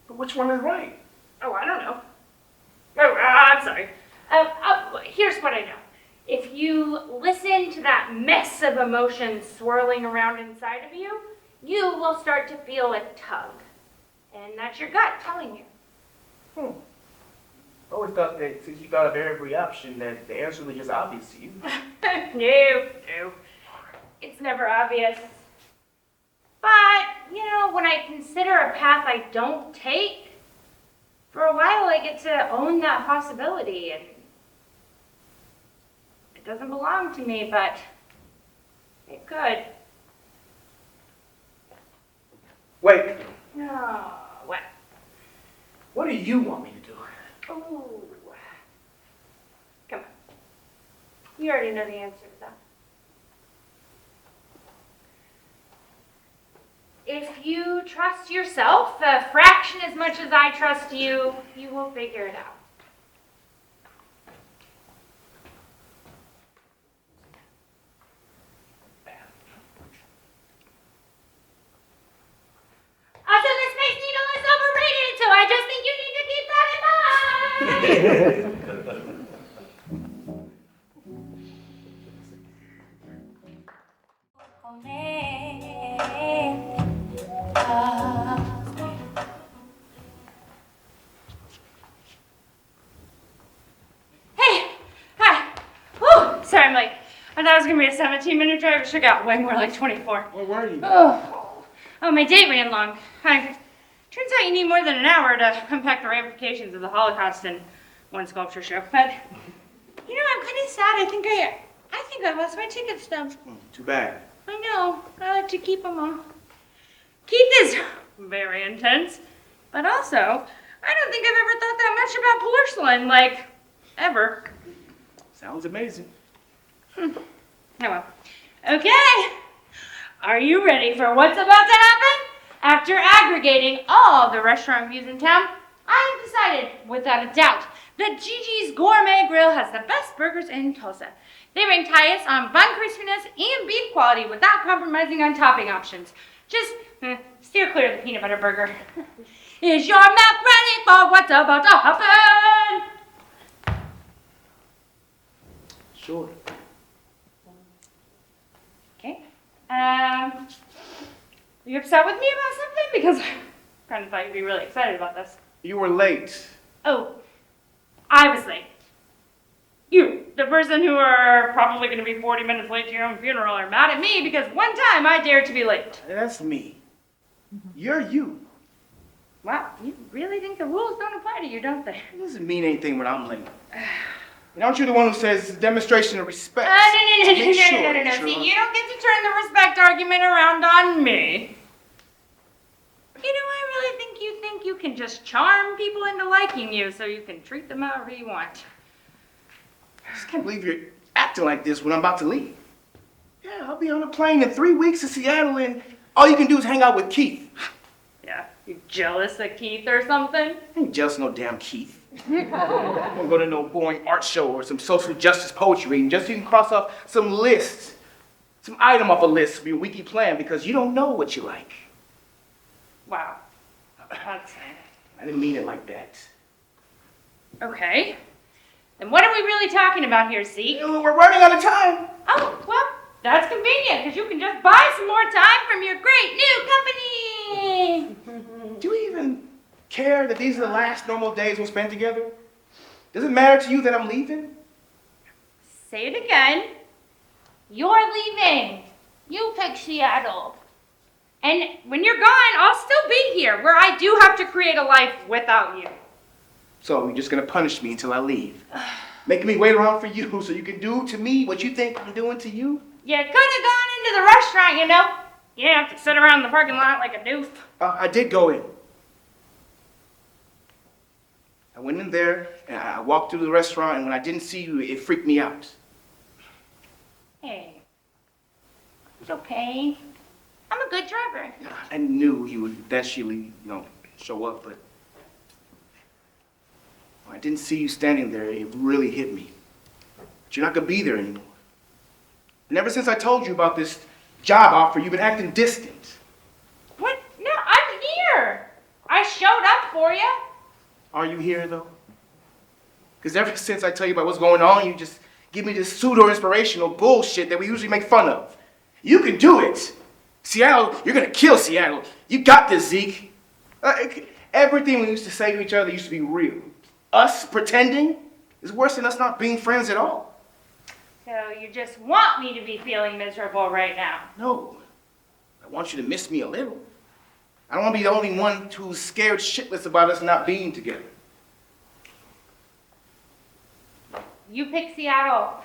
[SPEAKER 2] But which one is right?
[SPEAKER 1] Oh, I don't know. Oh, I'm sorry. Here's what I know. If you listen to that mess of emotions swirling around inside of you, you will start to feel a tug. And that's your gut telling you.
[SPEAKER 2] I always thought that since you thought of every option, that the answer was just obvious to you.
[SPEAKER 1] No. It's never obvious. But, when I consider a path I don't take, for a while I get to own that possibility. And it doesn't belong to me, but it could.
[SPEAKER 2] Wait,
[SPEAKER 1] No, what?
[SPEAKER 2] what do you want me to do?
[SPEAKER 1] Ooh. Come on. You already know the answer to that. If you trust yourself a fraction as much as I trust you, you will figure it out. Also, the Space Needle is overrated, so I just think you need to keep that in mind. Hey, hi. Whew, sorry, Mike. I thought it was gonna be a 17-minute drive. It should got way more like 24.
[SPEAKER 2] Where were you?
[SPEAKER 1] Oh, my date ran long. Turns out you need more than an hour to unpack the ramifications of the Holocaust in one sculpture show. But, I'm kind of sad. I think I lost my ticket stubs.
[SPEAKER 2] Too bad.
[SPEAKER 1] I know. I like to keep them all. Keith is very intense, but also, I don't think I've ever thought that much about porcelain, ever.
[SPEAKER 2] Sounds amazing.
[SPEAKER 1] Oh well. Okay. Are you ready for what's about to happen? After aggregating all the restaurant reviews in town, I have decided, without a doubt, that Gigi's Gourmet Grill has the best burgers in Tulsa. They rank highest on bun crispiness and beef quality without compromising on topping options. Just steer clear of the peanut butter burger. Is your mouth ready for what's about to happen?
[SPEAKER 2] Sure.
[SPEAKER 1] Okay. You upset with me about something? Because I kind of thought you'd be really excited about this.
[SPEAKER 2] You were late.
[SPEAKER 1] Oh, I was late. You, the person who are probably going to be 40 minutes late to your own funeral, are mad at me because one time I dared to be late.
[SPEAKER 2] That's me. You're you.
[SPEAKER 1] Wow, you really think the rules don't apply to you, don't they?
[SPEAKER 2] It doesn't mean anything when I'm late. And aren't you the one who says it's a demonstration of respect?
[SPEAKER 1] No.
[SPEAKER 2] Make sure,
[SPEAKER 1] See,
[SPEAKER 2] sure.
[SPEAKER 1] you don't get to turn the respect argument around on me. You know, I really think you can just charm people into liking you so you can treat them however you want.
[SPEAKER 2] I just can't believe you're acting like this when I'm about to leave. Yeah, I'll be on a plane in 3 weeks to Seattle and all you can do is hang out with Keith.
[SPEAKER 1] Yeah, you jealous of Keith or something?
[SPEAKER 2] I ain't jealous of no damn Keith. I'm gonna go to no boring art show or some social justice poetry reading just so you can cross off some list, some item off a list of your weekly plan because you don't know what you like.
[SPEAKER 1] Wow, that's
[SPEAKER 2] I didn't mean it like that.
[SPEAKER 1] okay. Then what are we really talking about here, Zeke?
[SPEAKER 2] We're running out of time.
[SPEAKER 1] Oh, well, that's convenient because you can just buy some more time from your great new company.
[SPEAKER 2] Do you even care that these are the last normal days we'll spend together? Does it matter to you that I'm leaving?
[SPEAKER 1] Say it again. You're leaving. You pick Seattle. And when you're gone, I'll still be here, where I do have to create a life without you.
[SPEAKER 2] So you're just gonna punish me until I leave? Making me wait around for you so you can do to me what you think I'm doing to you?
[SPEAKER 1] You could have gone into the restaurant, you know. You didn't have to sit around in the parking lot like a doof.
[SPEAKER 2] I did go in. I went in there and I walked through the restaurant and when I didn't see you, it freaked me out.
[SPEAKER 1] Hey, it's okay. I'm a good driver.
[SPEAKER 2] I knew you would eventually, show up, but when I didn't see you standing there, it really hit me. But you're not gonna be there anymore. And ever since I told you about this job offer, you've been acting distant.
[SPEAKER 1] What? No, I'm here. I showed up for you.
[SPEAKER 2] Are you here though? Because ever since I tell you about what's going on, you just give me this pseudo-inspirational bullshit that we usually make fun of. You can do it. Seattle, you're gonna kill Seattle. You got this, Zeke. Everything we used to say to each other used to be real. Us pretending is worse than us not being friends at all.
[SPEAKER 1] So you just want me to be feeling miserable right now?
[SPEAKER 2] No, I want you to miss me a little. I don't want to be the only one who's scared shitless about us not being together.
[SPEAKER 1] You pick Seattle.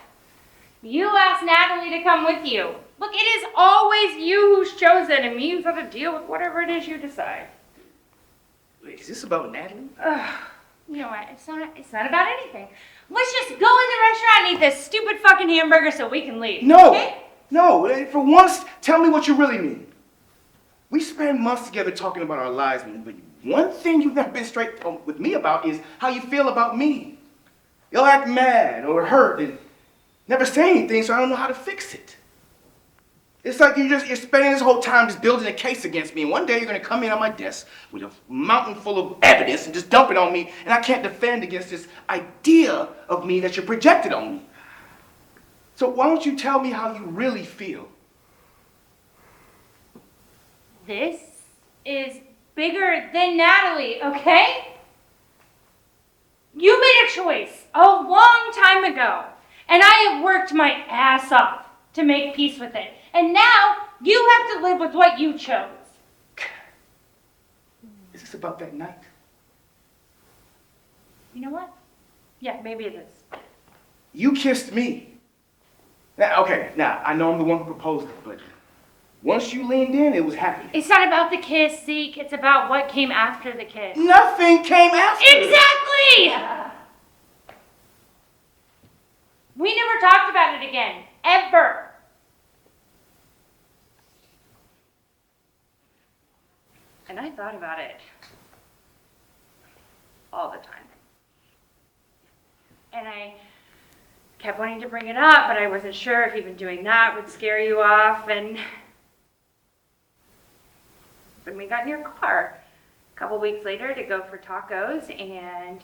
[SPEAKER 1] You asked Natalie to come with you. Look, it is always you who's chosen, and me who's got to deal with whatever it is you decide.
[SPEAKER 2] Wait, is this about Natalie?
[SPEAKER 1] You know what? It's not about anything. Let's just go in the restaurant and eat this stupid fucking hamburger so we can leave.
[SPEAKER 2] No,
[SPEAKER 1] okay?
[SPEAKER 2] no. For once, tell me what you really mean. We spend months together talking about our lives, but one thing you've never been straight with me about is how you feel about me. You'll act mad or hurt and never say anything, so I don't know how to fix it. It's like you're spending this whole time just building a case against me, and one day you're gonna come in on my desk with a mountain full of evidence and just dump it on me, and I can't defend against this idea of me that you're projected on me. So why don't you tell me how you really feel?
[SPEAKER 1] This is bigger than Natalie, okay? You made a choice a long time ago, and I have worked my ass off to make peace with it. And now you have to live with what you chose.
[SPEAKER 2] Is this about that night?
[SPEAKER 1] You know what? Yeah, maybe it is.
[SPEAKER 2] You kissed me. Now, I know I'm the one who proposed it, but once you leaned in, it was happening.
[SPEAKER 1] It's not about the kiss, Zeke. It's about what came after the kiss.
[SPEAKER 2] Nothing came after.
[SPEAKER 1] Exactly! We never talked about it again. Ever. And I thought about it all the time. And I kept wanting to bring it up, but I wasn't sure if even doing that would scare you off. And when we got in your car a couple weeks later to go for tacos, and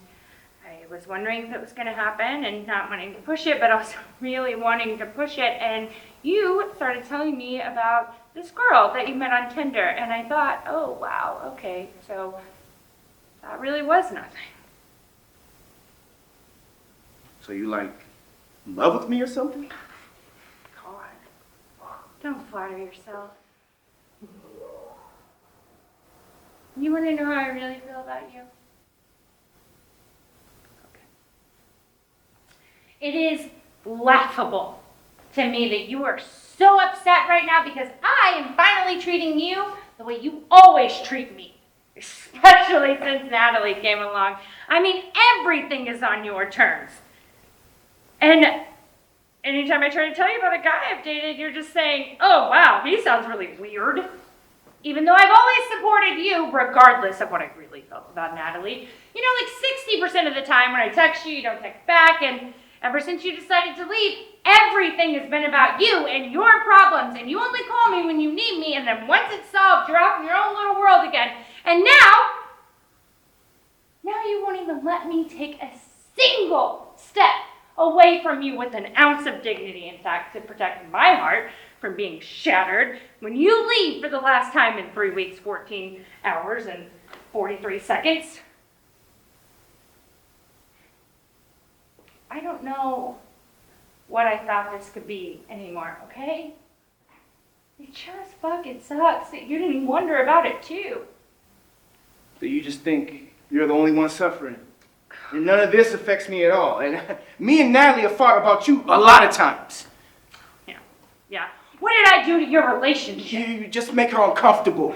[SPEAKER 1] I was wondering if it was going to happen and not wanting to push it, but also really wanting to push it. And you started telling me about this girl that you met on Tinder. And I thought, oh, wow, okay, so that really was nothing.
[SPEAKER 2] So you like in love with me or something?
[SPEAKER 1] God, don't flatter yourself. You want to know how I really feel about you? It is laughable to me that you are so upset right now because I am finally treating you the way you always treat me, especially since Natalie came along. I mean, everything is on your terms. And anytime I try to tell you about a guy I've dated, you're just saying, oh, wow, he sounds really weird. Even though I've always supported you, regardless of what I really felt about Natalie. You know, like 60% of the time when I text you, you don't text back, and ever since you decided to leave, everything has been about you and your problems, and you only call me when you need me, and then once it's solved, you're off in your own little world again. And now you won't even let me take a single step away from you with an ounce of dignity, in fact, to protect my heart from being shattered when you leave for the last time in 3 weeks, 14 hours, and 43 seconds. I don't know what I thought this could be anymore, okay? It just fucking sucks that you didn't wonder about it too.
[SPEAKER 2] So you just think you're the only one suffering. And none of this affects me at all. And me and Natalie have fought about you a lot of times.
[SPEAKER 1] Yeah. What did I do to your relationship?
[SPEAKER 2] You just make her uncomfortable.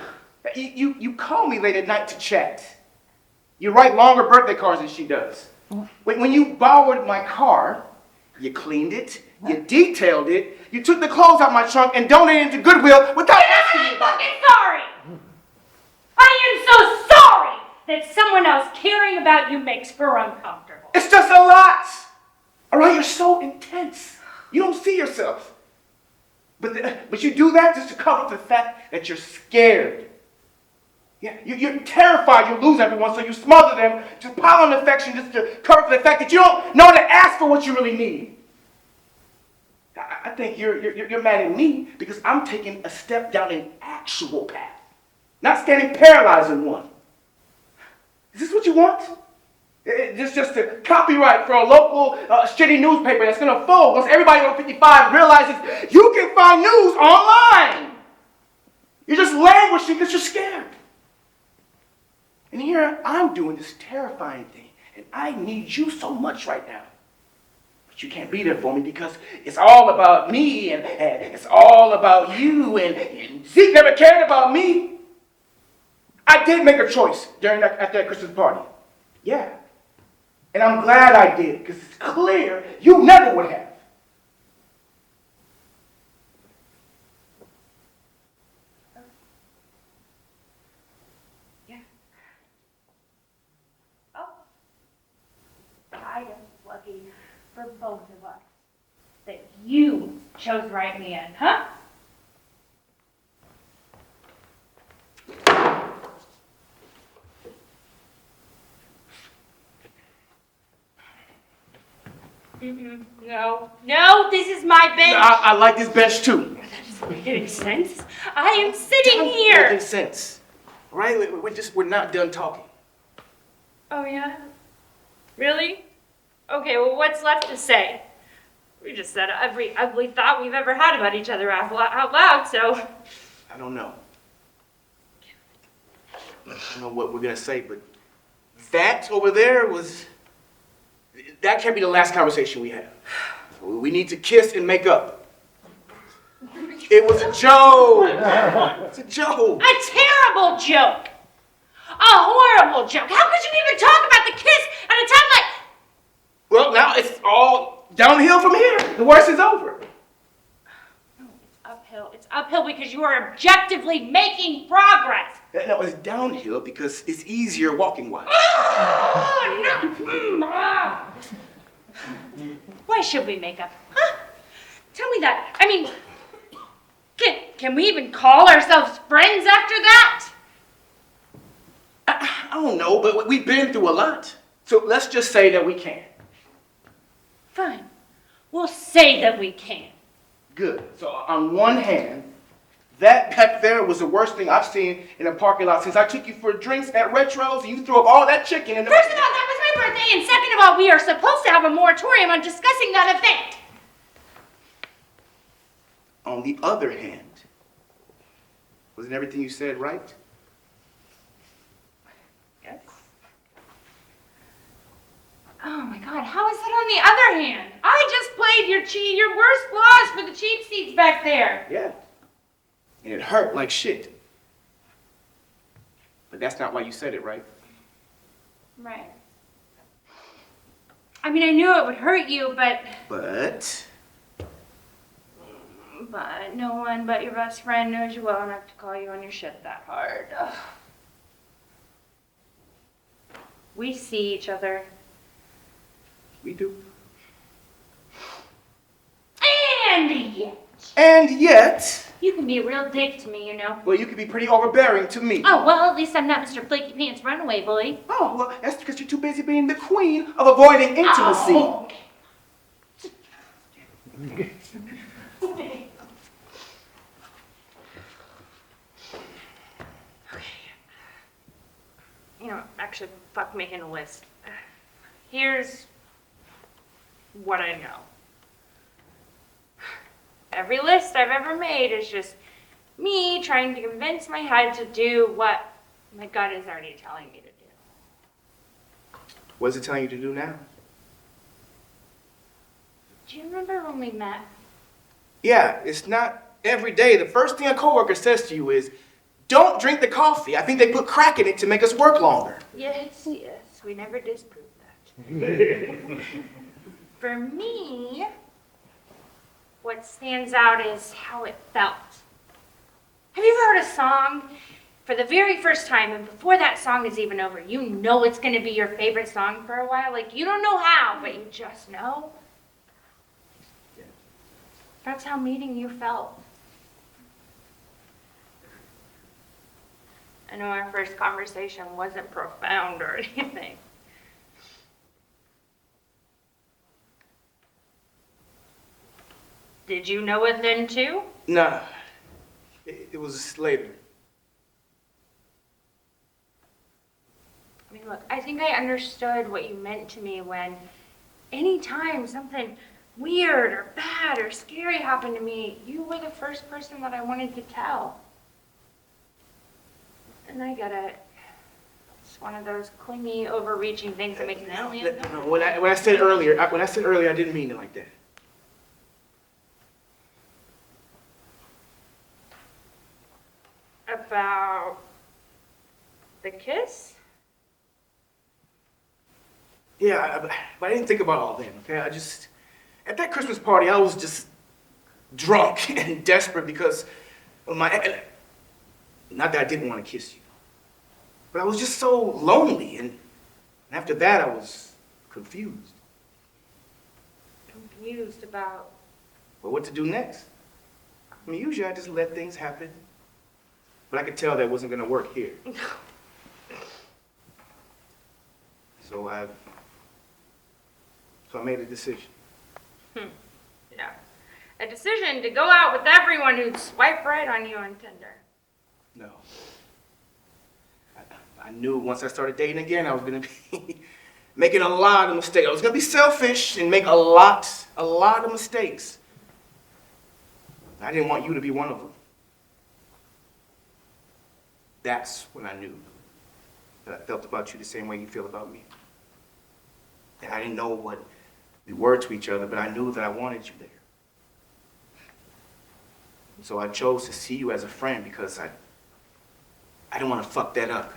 [SPEAKER 2] You call me late at night to chat. You write longer birthday cards than she does. When you borrowed my car, you cleaned it, you detailed it, you took the clothes out my trunk and donated it to Goodwill without asking me about it.
[SPEAKER 1] I'm sorry! I am so sorry that someone else caring about you makes her uncomfortable.
[SPEAKER 2] It's just a lot. All right, you're so intense. You don't see yourself. But you do that just to cover up the fact that you're scared. Yeah, you're terrified you'll lose everyone, so you smother them to pile on affection just to cover up the fact that you don't know how to ask for what you really need. I think you're mad at me because I'm taking a step down an actual path, not standing paralyzed in one. Is this what you want? This just a copyright for a local shitty newspaper that's going to fold once everybody on 55 realizes you can find news online. You're just languishing because you're scared. And here I'm doing this terrifying thing, and I need you so much right now. But you can't be there for me because it's all about me, and it's all about you, and Zeke never cared about me. I did make a choice at that Christmas party. Yeah. And I'm glad I did, because it's clear you never would have.
[SPEAKER 1] Yeah. Oh. I am lucky for both of us that you chose to write me in, huh? No, this is my bench.
[SPEAKER 2] I like this bench too.
[SPEAKER 1] That doesn't make any sense. I am sitting here.
[SPEAKER 2] It makes sense. All right? We're not done talking.
[SPEAKER 1] Oh, yeah? Really? Okay, well, what's left to say? We just said every ugly thought we've ever had about each other out loud, so...
[SPEAKER 2] I don't know. I don't know what we're going to say, but that over there was... That can't be the last conversation we have. We need to kiss and make up. It was a joke. It's a joke.
[SPEAKER 1] A terrible joke. A horrible joke. How could you even talk about the kiss at a time like...
[SPEAKER 2] Well, now it's all downhill from here. The worst is over.
[SPEAKER 1] No, it's uphill uphill. It's uphill because you are objectively making progress.
[SPEAKER 2] No, it's downhill because it's easier walking-wise.
[SPEAKER 1] Oh, no. Why should we make up? Huh? Tell me that. I mean, can we even call ourselves friends after that?
[SPEAKER 2] I don't know, but we've been through a lot. So let's just say that we can.
[SPEAKER 1] Fine. We'll say that we can.
[SPEAKER 2] Good. So on one hand, that back there was the worst thing I've seen in a parking lot since I took you for drinks at Retro's and you threw up all that chicken in the...
[SPEAKER 1] First of all, that was my birthday, and second of all, we are supposed to have a moratorium on discussing that event.
[SPEAKER 2] On the other hand, wasn't everything you said right?
[SPEAKER 1] Yes. Oh my God, how is that on the other hand? I just played your worst flaws for the cheap seats back there.
[SPEAKER 2] Yeah. And it hurt like shit. But that's not why you said it, right?
[SPEAKER 1] Right. I mean, I knew it would hurt you, but no one but your best friend knows you well enough to call you on your shit that hard. Ugh. We see each other.
[SPEAKER 2] We do.
[SPEAKER 1] And
[SPEAKER 2] yet...
[SPEAKER 1] You can be a real dick to me, you know.
[SPEAKER 2] Well, you could be pretty overbearing to me.
[SPEAKER 1] Oh, well, at least I'm not Mr. Flaky Pants Runaway Bully.
[SPEAKER 2] Oh, well, that's because you're too busy being the queen of avoiding intimacy.
[SPEAKER 1] Oh. Okay. You know, actually, fuck making a list. Here's what I know. Every list I've ever made is just me trying to convince my head to do what my gut is already telling me to do.
[SPEAKER 2] What's it telling you to do now?
[SPEAKER 1] Do you remember when we met?
[SPEAKER 2] Yeah, it's not every day. The first thing a coworker says to you is, don't drink the coffee. I think they put crack in it to make us work longer.
[SPEAKER 1] Yes, we never disproved that. For me, what stands out is how it felt. Have you ever heard a song for the very first time, and before that song is even over, you know it's going to be your favorite song for a while? Like, you don't know how, but you just know. That's how meeting you felt. I know our first conversation wasn't profound or anything. Did you know it then too?
[SPEAKER 2] Nah, it was later.
[SPEAKER 1] I mean, look, I think I understood what you meant to me when anytime something weird or bad or scary happened to me, you were the first person that I wanted to tell. And I get it. It's one of those clingy, overreaching things that makes no sense.
[SPEAKER 2] No, when I said earlier, I didn't mean it like that.
[SPEAKER 1] About the kiss?
[SPEAKER 2] Yeah, but I didn't think about all that, okay? At that Christmas party, I was just drunk and desperate because of not that I didn't want to kiss you, but I was just so lonely, and after that, I was confused.
[SPEAKER 1] Confused about?
[SPEAKER 2] Well, what to do next? I mean, usually I just let things happen, but I could tell that wasn't going to work here. So I made a decision.
[SPEAKER 1] Yeah. A decision to go out with everyone who'd swipe right on you on Tinder.
[SPEAKER 2] No. I knew once I started dating again, I was going to be making a lot of mistakes. I was going to be selfish and make a lot of mistakes. I didn't want you to be one of them. That's when I knew that I felt about you the same way you feel about me. And I didn't know what we were to each other, but I knew that I wanted you there. So I chose to see you as a friend because I didn't want to fuck that up.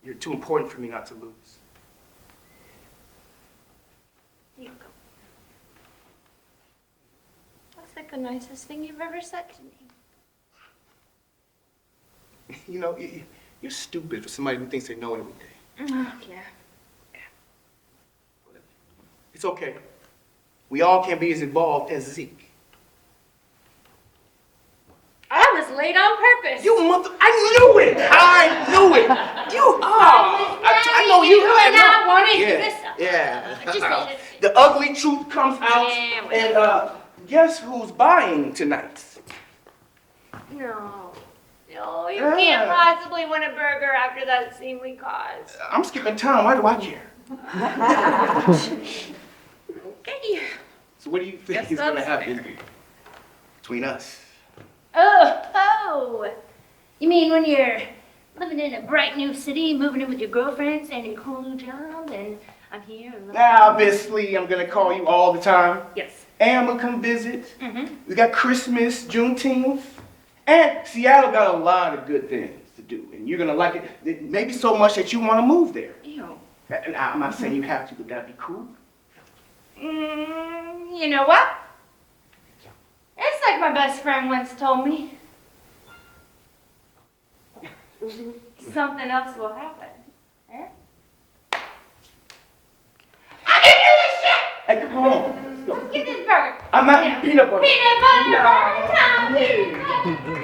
[SPEAKER 2] You're too important for me not to lose.
[SPEAKER 1] You go. That's a the nicest thing you've ever said to me.
[SPEAKER 2] You know, you're stupid for somebody who thinks they know everything.
[SPEAKER 1] Oh, yeah.
[SPEAKER 2] It's okay. We all can't be as involved as Zeke.
[SPEAKER 1] I was late on purpose.
[SPEAKER 2] You mother... I knew it! I knew it! You are! I know you.
[SPEAKER 1] And I wanted
[SPEAKER 2] Yeah,
[SPEAKER 1] this up.
[SPEAKER 2] yeah.
[SPEAKER 1] Just made it.
[SPEAKER 2] The ugly truth comes out.
[SPEAKER 1] Yeah,
[SPEAKER 2] And guess who's buying tonight?
[SPEAKER 1] No, you can't possibly win a burger after that scene we caused.
[SPEAKER 2] I'm skipping town. Why do I care?
[SPEAKER 1] Okay.
[SPEAKER 2] So what do you think is going to happen between us?
[SPEAKER 1] Oh, you mean when you're living in a bright new city, moving in with your girlfriend, and your cool new job, and I'm here alone?
[SPEAKER 2] Now, obviously, I'm going to call you all the time.
[SPEAKER 1] Yes.
[SPEAKER 2] And I'm going to come visit.
[SPEAKER 1] Mm-hmm.
[SPEAKER 2] We got Christmas, Juneteenth. And Seattle got a lot of good things to do. And you're going to like it, maybe so much that you want to move there.
[SPEAKER 1] Ew.
[SPEAKER 2] And I'm not saying you have to, but that'd be cool.
[SPEAKER 1] You know what? It's like my best friend once told me. Something else will happen. Eh? I'll give you this shit!
[SPEAKER 2] Hey, come on. Let's go.
[SPEAKER 1] Let's get this burger.
[SPEAKER 2] I'm not peanut butter.
[SPEAKER 1] Peanut butter
[SPEAKER 2] No.
[SPEAKER 1] time.